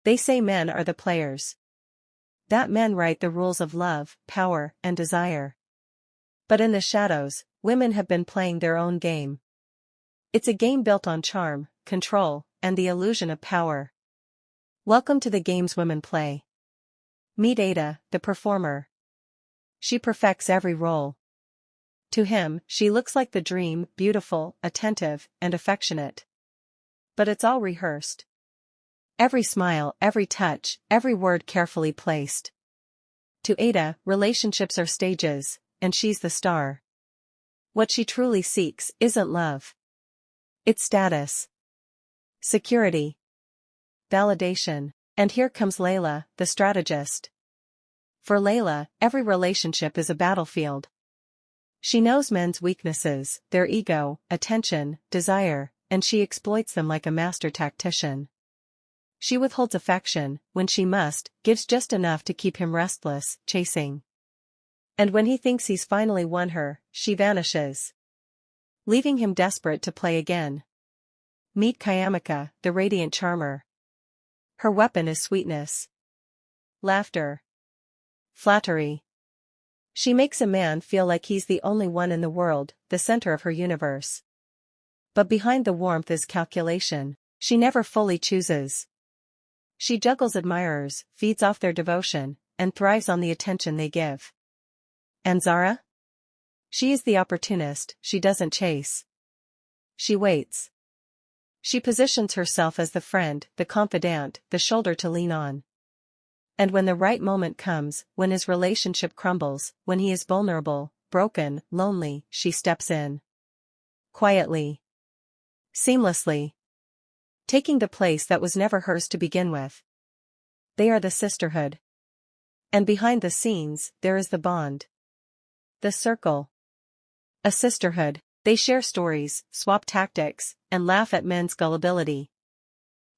They say men are the players. That men write the rules of love, power, and desire. But in the shadows, women have been playing their own game. It's a game built on charm, control, and the illusion of power. Welcome to the games women play. Meet Ada, the performer. She perfects every role. To him, she looks like the dream, beautiful, attentive, and affectionate. But it's all rehearsed. Every smile, every touch, every word carefully placed. To Ada, relationships are stages, and she's the star. What she truly seeks isn't love. It's status, security, validation. And here comes Layla, the strategist. For Layla, every relationship is a battlefield. She knows men's weaknesses, their ego, attention, desire, and she exploits them like a master tactician. She withholds affection, when she must, gives just enough to keep him restless, chasing. And when he thinks he's finally won her, she vanishes, leaving him desperate to play again. Meet Kayamika, the radiant charmer. Her weapon is sweetness, laughter, flattery. She makes a man feel like he's the only one in the world, the center of her universe. But behind the warmth is calculation. She never fully chooses. She juggles admirers, feeds off their devotion, and thrives on the attention they give. And Zara? She is the opportunist, she doesn't chase. She waits. She positions herself as the friend, the confidant, the shoulder to lean on. And when the right moment comes, when his relationship crumbles, when he is vulnerable, broken, lonely, she steps in. Quietly. Seamlessly. Taking the place that was never hers to begin with. They are the sisterhood. And behind the scenes, there is the bond. The circle. A sisterhood. They share stories, swap tactics, and laugh at men's gullibility.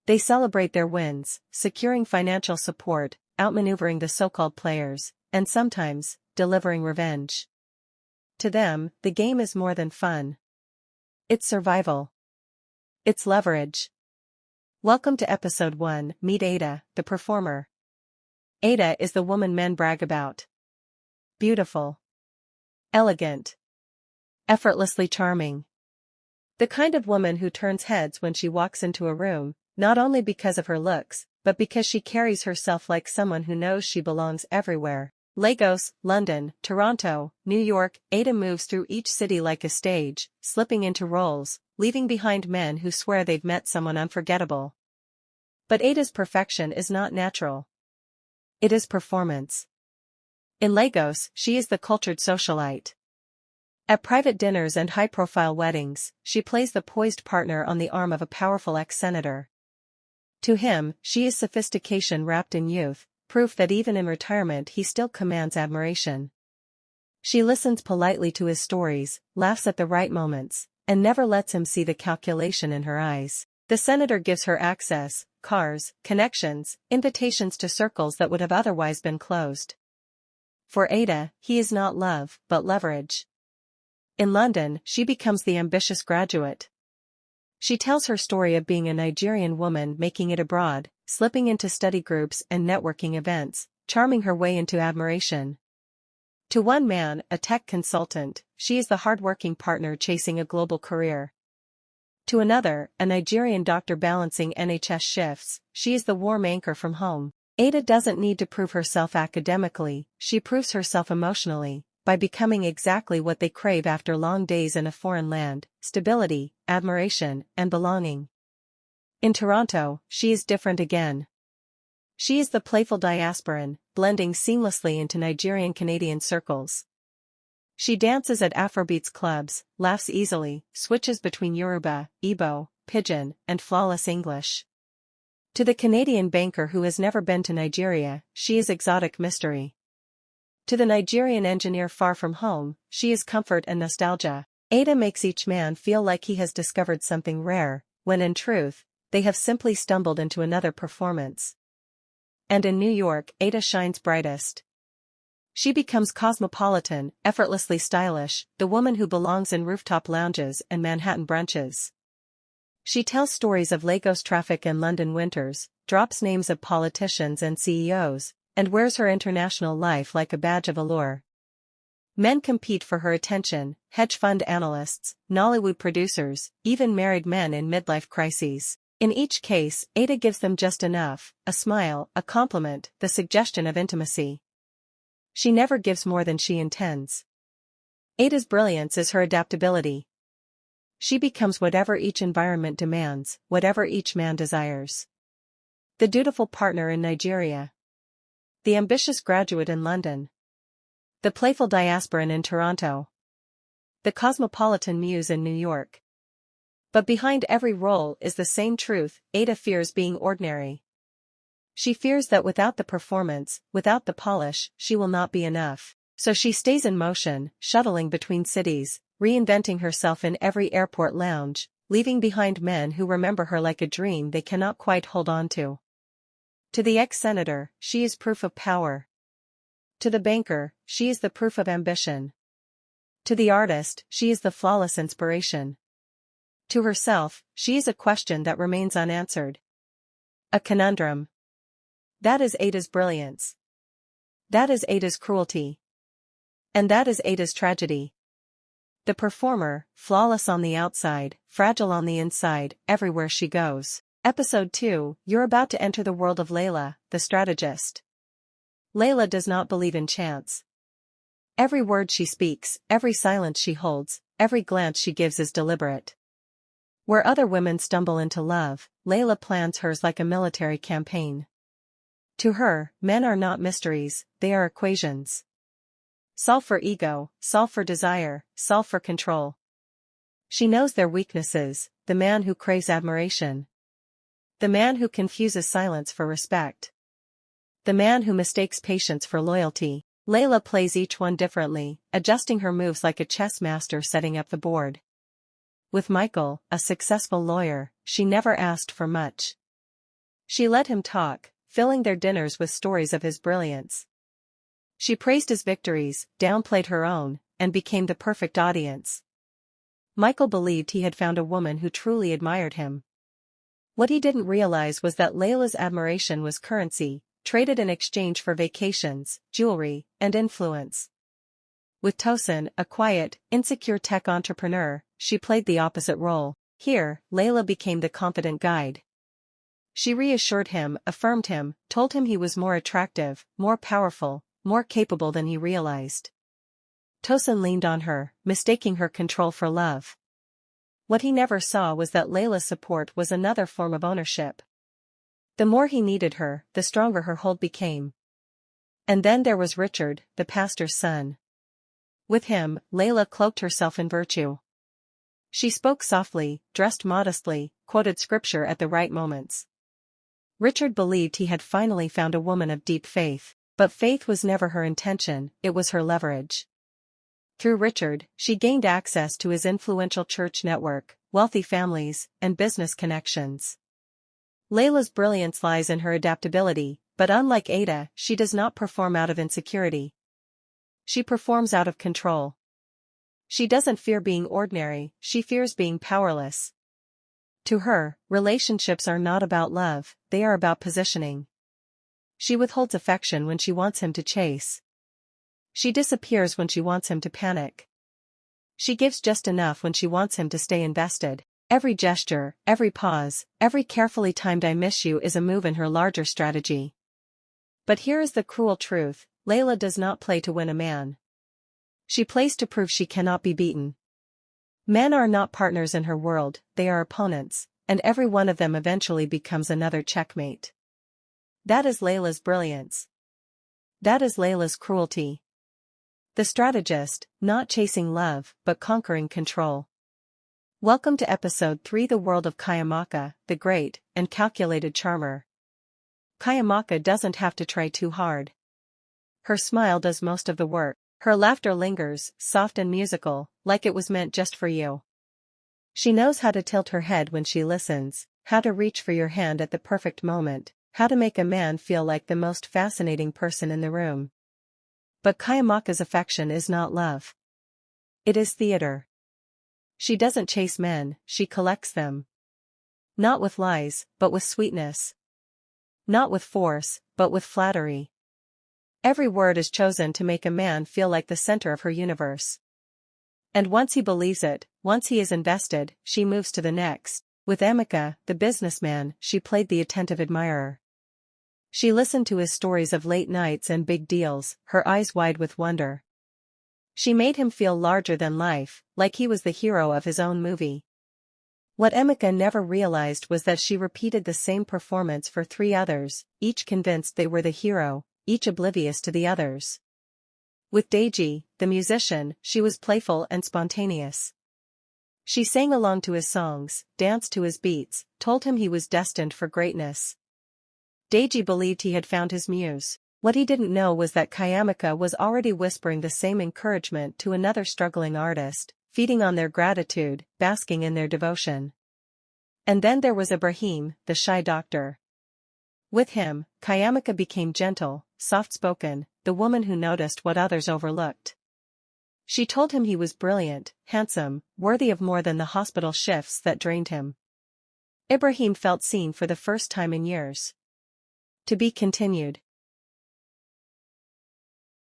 They celebrate their wins, securing financial support, outmaneuvering the so-called players, and sometimes, delivering revenge. To them, the game is more than fun. It's survival. It's leverage. Welcome to episode 1, Meet Ada, the performer. Ada is the woman men brag about. Beautiful. Elegant. Effortlessly charming. The kind of woman who turns heads when she walks into a room, not only because of her looks, but because she carries herself like someone who knows she belongs everywhere. Lagos, London, Toronto, New York, Ada moves through each city like a stage, slipping into roles, leaving behind men who swear they've met someone unforgettable. But Ada's perfection is not natural. It is performance. In Lagos, she is the cultured socialite. At private dinners and high-profile weddings, she plays the poised partner on the arm of a powerful ex-senator. To him, she is sophistication wrapped in youth, proof that even in retirement he still commands admiration. She listens politely to his stories, laughs at the right moments, and never lets him see the calculation in her eyes. The senator gives her access, cars, connections, invitations to circles that would have otherwise been closed. For Ada, he is not love, but leverage. In London, she becomes the ambitious graduate. She tells her story of being a Nigerian woman making it abroad, slipping into study groups and networking events, charming her way into admiration. To one man, a tech consultant, she is the hard-working partner chasing a global career. To another, a Nigerian doctor balancing NHS shifts, she is the warm anchor from home. Ada doesn't need to prove herself academically, she proves herself emotionally, by becoming exactly what they crave after long days in a foreign land: stability, admiration, and belonging. In Toronto, she is different again. She is the playful diasporan, blending seamlessly into Nigerian-Canadian circles. She dances at Afrobeats clubs, laughs easily, switches between Yoruba, Igbo, Pidgin, and flawless English. To the Canadian banker who has never been to Nigeria, she is exotic mystery. To the Nigerian engineer far from home, she is comfort and nostalgia. Ada makes each man feel like he has discovered something rare, when in truth, they have simply stumbled into another performance. And in New York, Ada shines brightest. She becomes cosmopolitan, effortlessly stylish, the woman who belongs in rooftop lounges and Manhattan brunches. She tells stories of Lagos traffic and London winters, drops names of politicians and CEOs, and wears her international life like a badge of allure. Men compete for her attention, hedge fund analysts, Nollywood producers, even married men in midlife crises. In each case, Ada gives them just enough, a smile, a compliment, the suggestion of intimacy. She never gives more than she intends. Ada's brilliance is her adaptability. She becomes whatever each environment demands, whatever each man desires. The dutiful partner in Nigeria. The ambitious graduate in London. The playful diasporan in Toronto. The cosmopolitan muse in New York. But behind every role is the same truth: Ada fears being ordinary. She fears that without the performance, without the polish, she will not be enough. So she stays in motion, shuttling between cities, reinventing herself in every airport lounge, leaving behind men who remember her like a dream they cannot quite hold on to. To the ex-senator, she is proof of power. To the banker, she is the proof of ambition. To the artist, she is the flawless inspiration. To herself, she is a question that remains unanswered. A conundrum. That is Ada's brilliance. That is Ada's cruelty. And that is Ada's tragedy. The performer, flawless on the outside, fragile on the inside, everywhere she goes. Episode 2, you're about to enter the world of Layla, the strategist. Layla does not believe in chance. Every word she speaks, every silence she holds, every glance she gives is deliberate. Where other women stumble into love, Layla plans hers like a military campaign. To her, men are not mysteries, they are equations. Solve for ego, solve for desire, solve for control. She knows their weaknesses: the man who craves admiration. The man who confuses silence for respect. The man who mistakes patience for loyalty. Layla plays each one differently, adjusting her moves like a chess master setting up the board. With Michael, a successful lawyer, she never asked for much. She let him talk, filling their dinners with stories of his brilliance. She praised his victories, downplayed her own, and became the perfect audience. Michael believed he had found a woman who truly admired him. What he didn't realize was that Layla's admiration was currency, traded in exchange for vacations, jewelry, and influence. With Tosin, a quiet, insecure tech entrepreneur, she played the opposite role. Here, Layla became the confident guide. She reassured him, affirmed him, told him he was more attractive, more powerful, more capable than he realized. Tosin leaned on her, mistaking her control for love. What he never saw was that Layla's support was another form of ownership. The more he needed her, the stronger her hold became. And then there was Richard, the pastor's son. With him, Layla cloaked herself in virtue. She spoke softly, dressed modestly, quoted scripture at the right moments. Richard believed he had finally found a woman of deep faith, but faith was never her intention, it was her leverage. Through Richard, she gained access to his influential church network, wealthy families, and business connections. Layla's brilliance lies in her adaptability, but unlike Ada, she does not perform out of insecurity. She performs out of control. She doesn't fear being ordinary, she fears being powerless. To her, relationships are not about love, they are about positioning. She withholds affection when she wants him to chase. She disappears when she wants him to panic. She gives just enough when she wants him to stay invested. Every gesture, every pause, every carefully timed "I miss you" is a move in her larger strategy. But here is the cruel truth: Layla does not play to win a man. She plays to prove she cannot be beaten. Men are not partners in her world, they are opponents, and every one of them eventually becomes another checkmate. That is Layla's brilliance. That is Layla's cruelty. The strategist, not chasing love, but conquering control. Welcome to Episode 3, the world of Kayamaka, the great and calculated charmer. Kayamaka doesn't have to try too hard. Her smile does most of the work. Her laughter lingers, soft and musical, like it was meant just for you. She knows how to tilt her head when she listens, how to reach for your hand at the perfect moment, how to make a man feel like the most fascinating person in the room. But Kayamaka's affection is not love. It is theater. She doesn't chase men, she collects them. Not with lies, but with sweetness. Not with force, but with flattery. Every word is chosen to make a man feel like the center of her universe. And once he believes it, once he is invested, she moves to the next. With Emeka, the businessman, she played the attentive admirer. She listened to his stories of late nights and big deals, her eyes wide with wonder. She made him feel larger than life, like he was the hero of his own movie. What Emeka never realized was that she repeated the same performance for 3 others, each convinced they were the hero, each oblivious to the others. With Deji, the musician, she was playful and spontaneous. She sang along to his songs, danced to his beats, told him he was destined for greatness. Deji believed he had found his muse. What he didn't know was that Kayamika was already whispering the same encouragement to another struggling artist, feeding on their gratitude, basking in their devotion. And then there was Ibrahim, the shy doctor. With him, Kayamika became gentle, soft-spoken, the woman who noticed what others overlooked. She told him he was brilliant, handsome, worthy of more than the hospital shifts that drained him. Ibrahim felt seen for the first time in years. To be continued.